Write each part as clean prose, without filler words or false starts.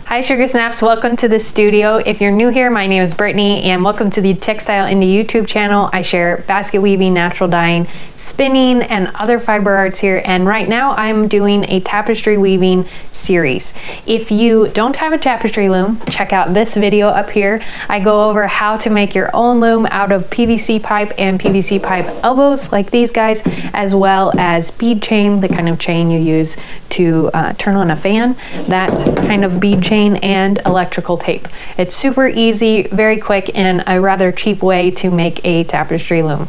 Hi Sugar Snaps, welcome to the studio. If you're new here, my name is Brittany and welcome to the Textile Indie YouTube channel. I share basket weaving, natural dyeing, spinning, and other fiber arts here. And right now I'm doing a tapestry weaving series. If you don't have a tapestry loom, check out this video up here. I go over how to make your own loom out of PVC pipe and PVC pipe elbows like these guys, as well as bead chain, the kind of chain you use to turn on a fan, that kind of bead chain, and electrical tape. It's super easy, very quick, and a rather cheap way to make a tapestry loom.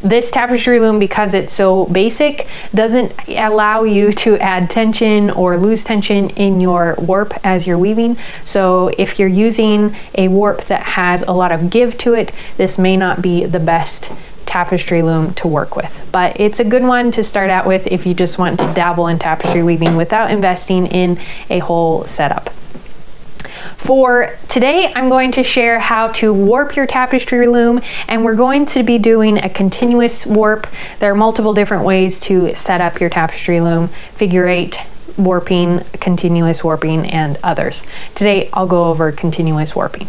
This tapestry loom, because it's so basic, doesn't allow you to add tension or lose tension in your warp as you're weaving. So if you're using a warp that has a lot of give to it, this may not be the best tapestry loom to work with, but it's a good one to start out with if you just want to dabble in tapestry weaving without investing in a whole setup. For today, I'm going to share how to warp your tapestry loom, and we're going to be doing a continuous warp. There are multiple different ways to set up your tapestry loom: figure eight, warping, continuous warping, and others. Today, I'll go over continuous warping.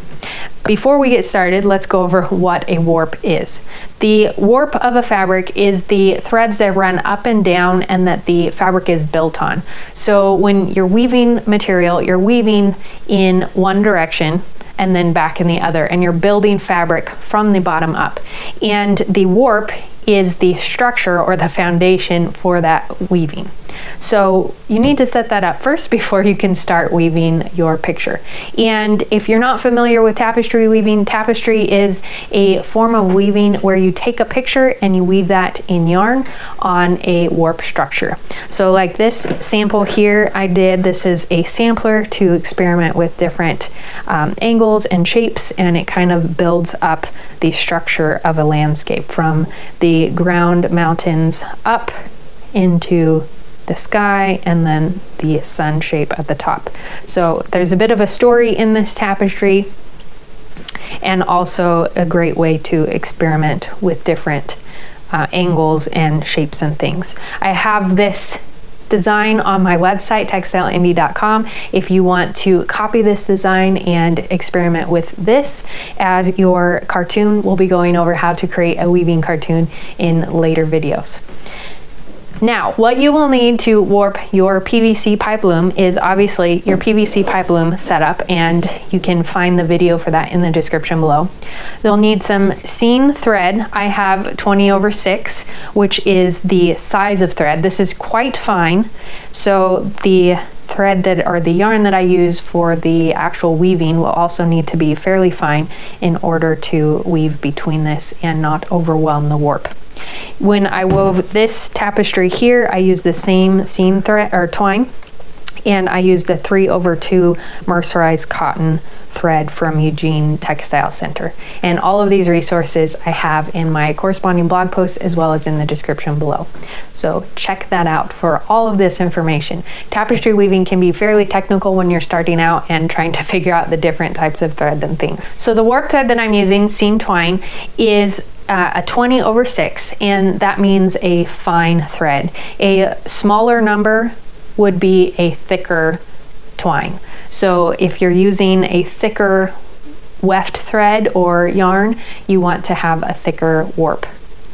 Before we get started, let's go over what a warp is. The warp of a fabric is the threads that run up and down and that the fabric is built on. So when you're weaving material, you're weaving in one direction and then back in the other, and you're building fabric from the bottom up. And the warp is the structure or the foundation for that weaving. So you need to set that up first before you can start weaving your picture. And if you're not familiar with tapestry weaving, tapestry is a form of weaving where you take a picture and you weave that in yarn on a warp structure. So like this sample here I did, this is a sampler to experiment with different angles and shapes, and it kind of builds up the structure of a landscape from the ground mountains up into the sky and then the sun shape at the top. So there's a bit of a story in this tapestry, and also a great way to experiment with different angles and shapes and things. I have this design on my website, textileindie.com, if you want to copy this design and experiment with this as your cartoon. We'll be going over how to create a weaving cartoon in later videos. Now, what you will need to warp your PVC pipe loom is obviously your PVC pipe loom setup, and you can find the video for that in the description below. You'll need some seam thread. I have 20/6, which is the size of thread. This is quite fine, so the thread or the yarn that I use for the actual weaving will also need to be fairly fine in order to weave between this and not overwhelm the warp. When I wove this tapestry here, I used the same seam thread or twine, and I used the 3/2 mercerized cotton thread from Eugene Textile Center. And all of these resources I have in my corresponding blog post as well as in the description below. So check that out for all of this information. Tapestry weaving can be fairly technical when you're starting out and trying to figure out the different types of thread and things. So the warp thread that I'm using, seam twine, is a 20/6, and that means a fine thread. A smaller number would be a thicker twine. So if you're using a thicker weft thread or yarn, you want to have a thicker warp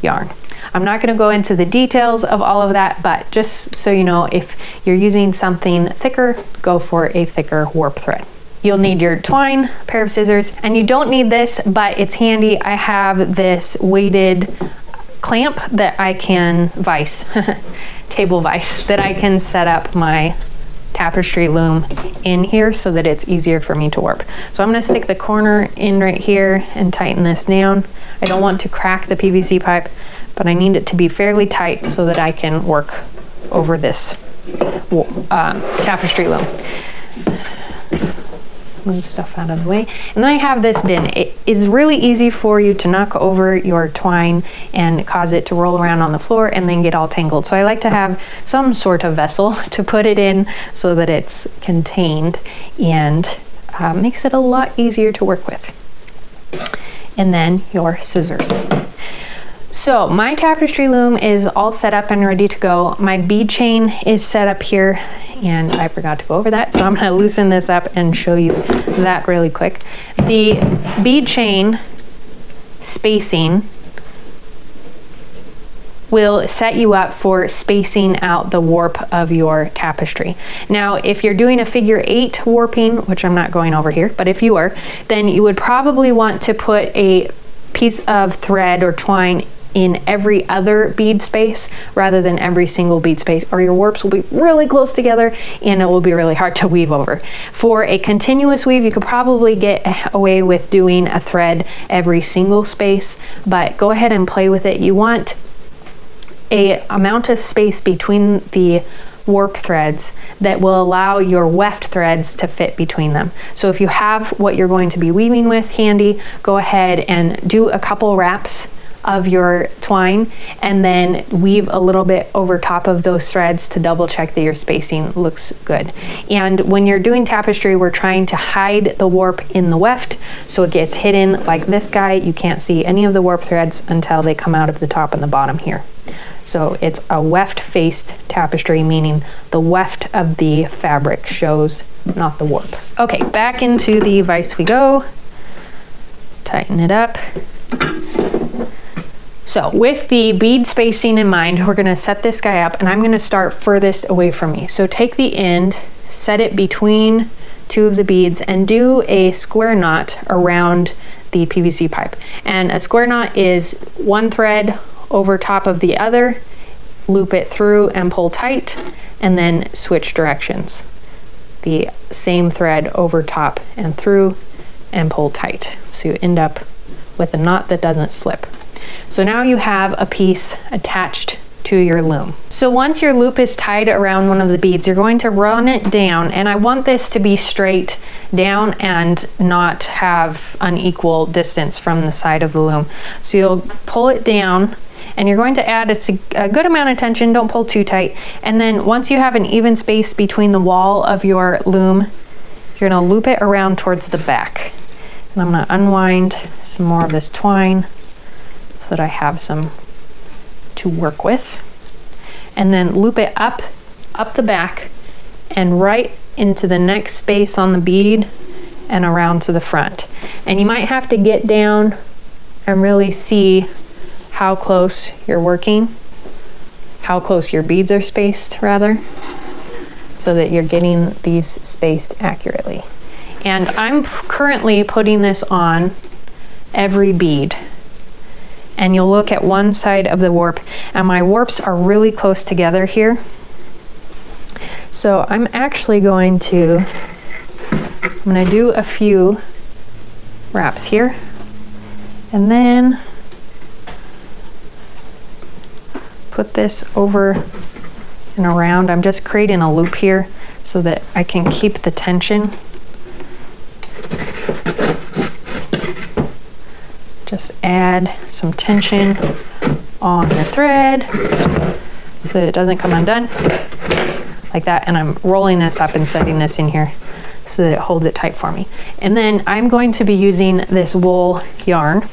yarn. I'm not going to go into the details of all of that, but just so you know, if you're using something thicker, go for a thicker warp thread. You'll need your twine, a pair of scissors, and you don't need this, but it's handy. I have this weighted clamp that I can vise, table vise, that I can set up my tapestry loom in here so that it's easier for me to warp. So I'm going to stick the corner in right here and tighten this down. I don't want to crack the PVC pipe, but I need it to be fairly tight so that I can work over this tapestry loom. Move stuff out of the way. And then I have this bin. It is really easy for you to knock over your twine and cause it to roll around on the floor and then get all tangled. So I like to have some sort of vessel to put it in so that it's contained, and makes it a lot easier to work with. And then your scissors. So my tapestry loom is all set up and ready to go. My bead chain is set up here, and I forgot to go over that, so I'm gonna loosen this up and show you that really quick. The bead chain spacing will set you up for spacing out the warp of your tapestry. Now, if you're doing a figure 8 warping, which I'm not going over here, but if you are, then you would probably want to put a piece of thread or twine in every other bead space rather than every single bead space, or your warps will be really close together and it will be really hard to weave over. For a continuous weave, you could probably get away with doing a thread every single space, but go ahead and play with it. You want a amount of space between the warp threads that will allow your weft threads to fit between them. So if you have what you're going to be weaving with handy, go ahead and do a couple wraps of your twine and then weave a little bit over top of those threads to double check that your spacing looks good. And when you're doing tapestry, we're trying to hide the warp in the weft so it gets hidden like this guy. You can't see any of the warp threads until they come out of the top and the bottom here. So it's a weft faced tapestry, meaning the weft of the fabric shows, not the warp. Okay, back into the vise we go. Tighten it up. So with the bead spacing in mind, we're gonna set this guy up and I'm gonna start furthest away from me. So take the end, set it between two of the beads and do a square knot around the PVC pipe. And a square knot is one thread over top of the other, loop it through and pull tight, and then switch directions. The same thread over top and through and pull tight. So you end up with a knot that doesn't slip. So now you have a piece attached to your loom. So once your loop is tied around one of the beads, you're going to run it down, and I want this to be straight down and not have unequal distance from the side of the loom. So you'll pull it down and you're going to add a good amount of tension, don't pull too tight. And then once you have an even space between the wall of your loom, you're gonna loop it around towards the back. And I'm gonna unwind some more of this twine so that I have some to work with. And then loop it up the back and right into the next space on the bead and around to the front. And you might have to get down and really see how close you're working, how close your beads are spaced rather, so that you're getting these spaced accurately. And I'm currently putting this on every bead. And you'll look at one side of the warp, and my warps are really close together here. So I'm actually going to, I'm gonna do a few wraps here, and then put this over and around. I'm just creating a loop here so that I can keep the tension. Just add some tension on the thread so that it doesn't come undone like that. And I'm rolling this up and setting this in here so that it holds it tight for me. And then I'm going to be using this wool yarn.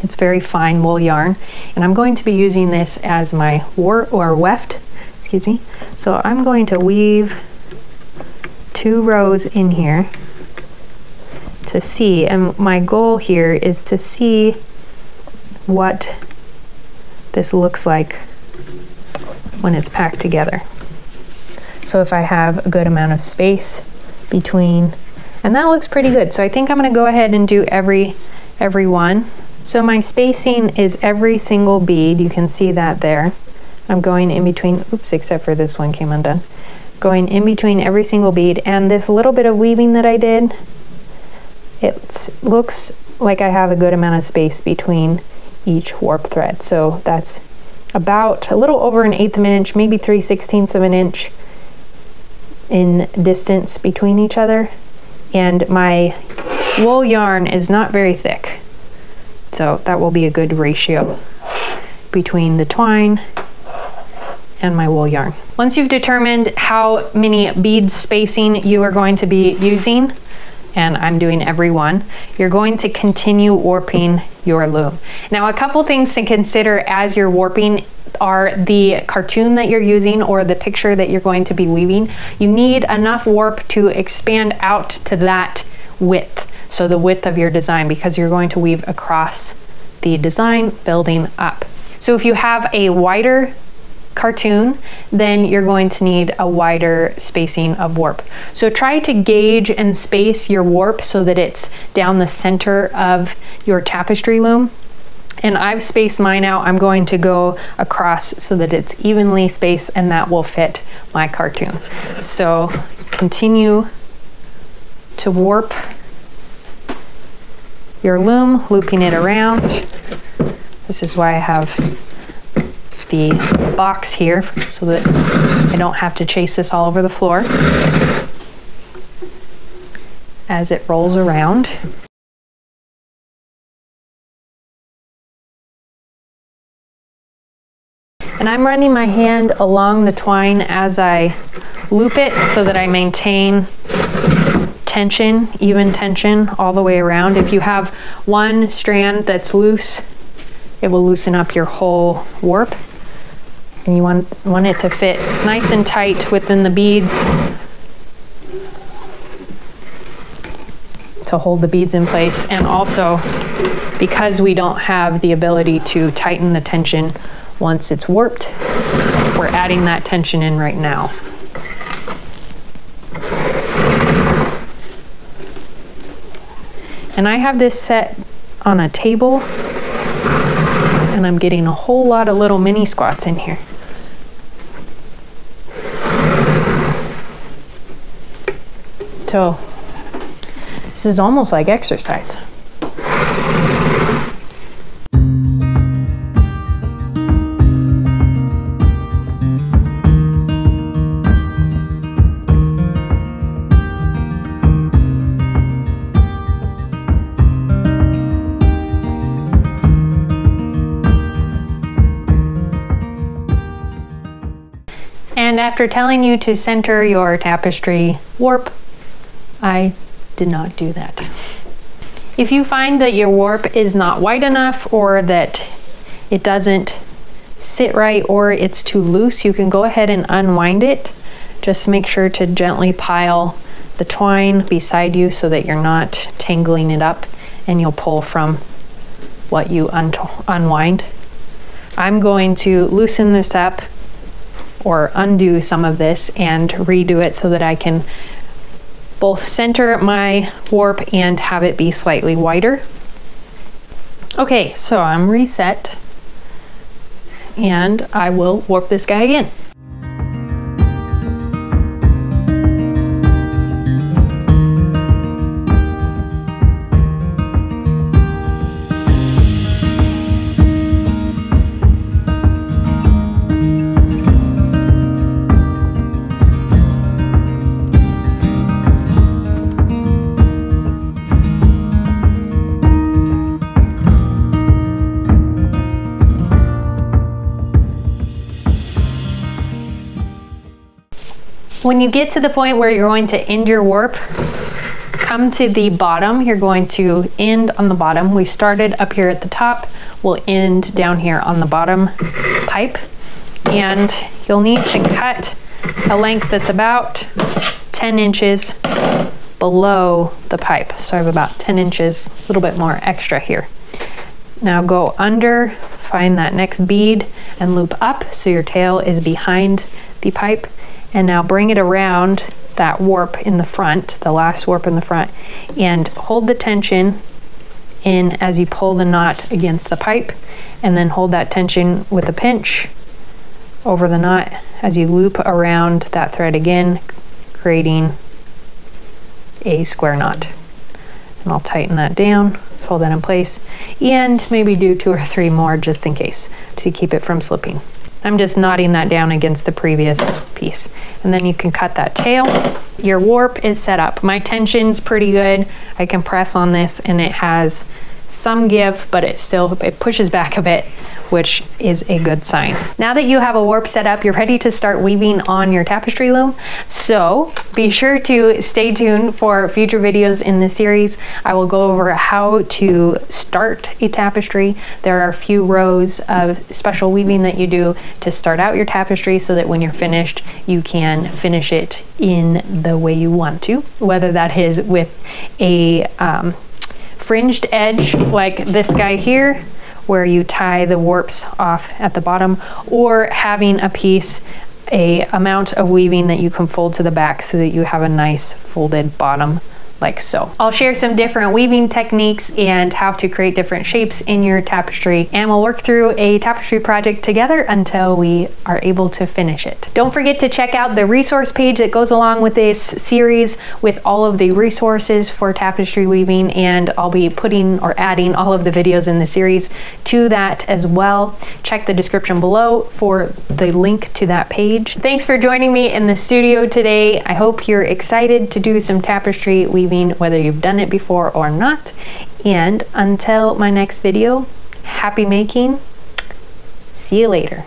It's very fine wool yarn, and I'm going to be using this as my weft, excuse me. So I'm going to weave 2 rows in here to see, and my goal here is to see what this looks like when it's packed together. So if I have a good amount of space between, and that looks pretty good. So I think I'm gonna go ahead and do every one. So my spacing is every single bead. You can see that there. I'm going in between, oops, except for this one came undone. Going in between every single bead, and this little bit of weaving that I did, it looks like I have a good amount of space between each warp thread. So that's about a little over 1/8 of an inch, maybe 3/16 of an inch in distance between each other. And my wool yarn is not very thick, so that will be a good ratio between the twine and my wool yarn. Once you've determined how many bead spacing you are going to be using, and I'm doing every one, you're going to continue warping your loom. Now, a couple things to consider as you're warping are the cartoon that you're using or the picture that you're going to be weaving. You need enough warp to expand out to that width, so the width of your design, because you're going to weave across the design building up. So if you have a wider cartoon, then you're going to need a wider spacing of warp. So try to gauge and space your warp so that it's down the center of your tapestry loom. And I've spaced mine out. I'm going to go across so that it's evenly spaced, and that will fit my cartoon. So continue to warp your loom, looping it around. This is why I have the box here, so that I don't have to chase this all over the floor as it rolls around. And I'm running my hand along the twine as I loop it so that I maintain tension, even tension all the way around. If you have one strand that's loose, it will loosen up your whole warp. And you want it to fit nice and tight within the beads to hold the beads in place. And also, because we don't have the ability to tighten the tension once it's warped, we're adding that tension in right now. And I have this set on a table, and I'm getting a whole lot of little mini squats in here. So this is almost like exercise. And after telling you to center your tapestry warp, I did not do that. If you find that your warp is not wide enough, or that it doesn't sit right, or it's too loose, you can go ahead and unwind it. Just make sure to gently pile the twine beside you so that you're not tangling it up, and you'll pull from what you unwind. I'm going to loosen this up or undo some of this and redo it so that I can both center my warp and have it be slightly wider. Okay, so I'm reset, and I will warp this guy again. When you get to the point where you're going to end your warp, come to the bottom. You're going to end on the bottom. We started up here at the top. We'll end down here on the bottom pipe. And you'll need to cut a length that's about 10 inches below the pipe. So I have about 10 inches, a little bit more extra here. Now go under, find that next bead, and loop up so your tail is behind the pipe. And now bring it around that warp in the front, the last warp in the front, and hold the tension in as you pull the knot against the pipe, and then hold that tension with a pinch over the knot as you loop around that thread again, creating a square knot. And I'll tighten that down, hold that in place, and maybe do 2 or 3 more just in case to keep it from slipping. I'm just knotting that down against the previous piece. And then you can cut that tail. Your warp is set up. My tension's pretty good. I can press on this and it has some give, but it pushes back a bit which is a good sign. Now that you have a warp set up, you're ready to start weaving on your tapestry loom. So be sure to stay tuned for future videos in this series. I will go over how to start a tapestry. There are a few rows of special weaving that you do to start out your tapestry so that when you're finished, you can finish it in the way you want to, whether that is with a fringed edge like this guy here, where you tie the warps off at the bottom, or having a piece, a amount of weaving that you can fold to the back so that you have a nice folded bottom like so. I'll share some different weaving techniques and how to create different shapes in your tapestry, and we'll work through a tapestry project together until we are able to finish it. Don't forget to check out the resource page that goes along with this series with all of the resources for tapestry weaving, and I'll be putting or adding all of the videos in the series to that as well. Check the description below for the link to that page. Thanks for joining me in the studio today. I hope you're excited to do some tapestry weaving, whether you've done it before or not. And until my next video, happy making. See you later.